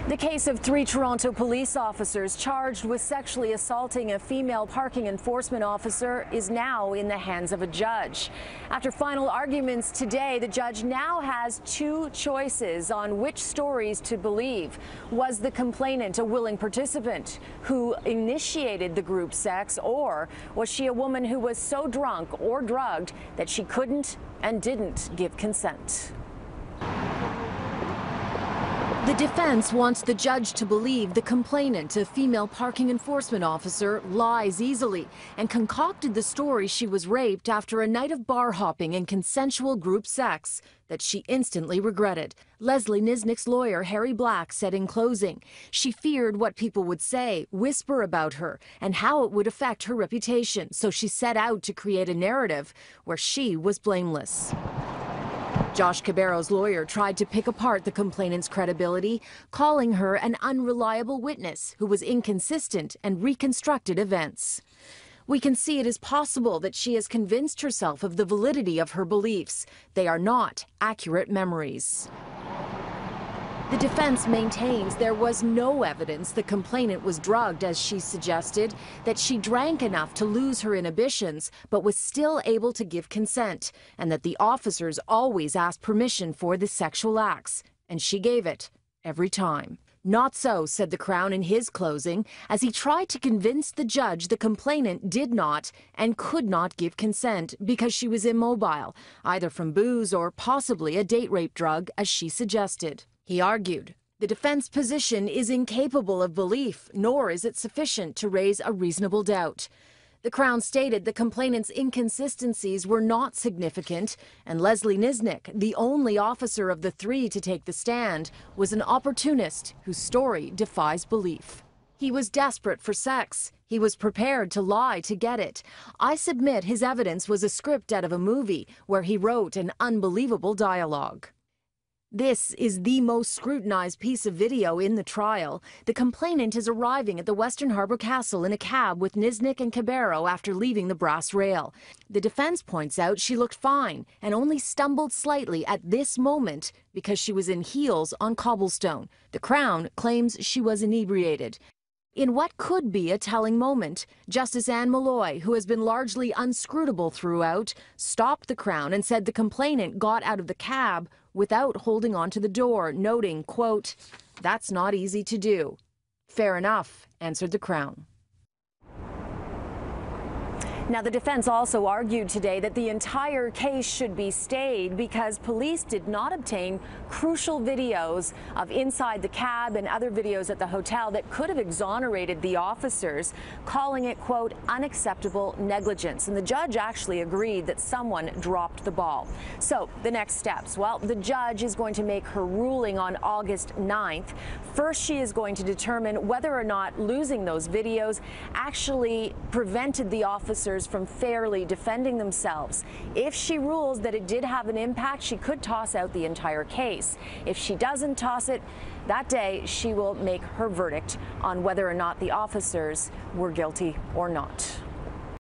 The case of 3 Toronto police officers charged with sexually assaulting a female parking enforcement officer is now in the hands of a judge. After final arguments today, the judge now has 2 choices on which stories to believe. Was the complainant a willing participant who initiated the group sex, or was she a woman who was so drunk or drugged that she couldn't and didn't give consent? The defense wants the judge to believe the complainant, a female parking enforcement officer, lies easily and concocted the story she was raped after a night of bar hopping and consensual group sex that she instantly regretted. Leslie Nisnik's lawyer, Harry Black, said in closing she feared what people would say, whisper about her, and how it would affect her reputation, so she set out to create a narrative where she was blameless. Josh Cabarro's lawyer tried to pick apart the complainant's credibility, calling her an unreliable witness who was inconsistent and reconstructed events. We can see it is possible that she has convinced herself of the validity of her beliefs. They are not accurate memories. The defense maintains there was no evidence the complainant was drugged, as she suggested, that she drank enough to lose her inhibitions but was still able to give consent, and that the officers always asked permission for the sexual acts, and she gave it every time. Not so, said the Crown in his closing, as he tried to convince the judge the complainant did not and could not give consent because she was immobile, either from booze or possibly a date rape drug, as she suggested. He argued, the defense position is incapable of belief, nor is it sufficient to raise a reasonable doubt. The Crown stated the complainant's inconsistencies were not significant, and Leslie Nisnik, the only officer of the 3 to take the stand, was an opportunist whose story defies belief. He was desperate for sex. He was prepared to lie to get it. I submit his evidence was a script out of a movie where he wrote an unbelievable dialogue. This is the most scrutinized piece of video in the trial. The complainant is arriving at the Western Harbour Castle in a cab with Nisnik and Cabarro after leaving the brass rail. The defense points out she looked fine and only stumbled slightly at this moment because she was in heels on cobblestone. The Crown claims she was inebriated. In what could be a telling moment, Justice Anne Malloy, who has been largely unscrutable throughout, stopped the Crown and said the complainant got out of the cab without holding onto the door, noting, quote, "That's not easy to do." "Fair enough," answered the Crown. Now, the defense also argued today that the entire case should be stayed because police did not obtain crucial videos of inside the cab and other videos at the hotel that could have exonerated the officers, calling it, quote, unacceptable negligence. And the judge actually agreed that someone dropped the ball. So the next steps, well, the judge is going to make her ruling on August 9th. First, she is going to determine whether or not losing those videos actually prevented the officers from fairly defending themselves. If she rules that it did have an impact, she could toss out the entire case. If she doesn't toss it, that day she will make her verdict on whether or not the officers were guilty or not.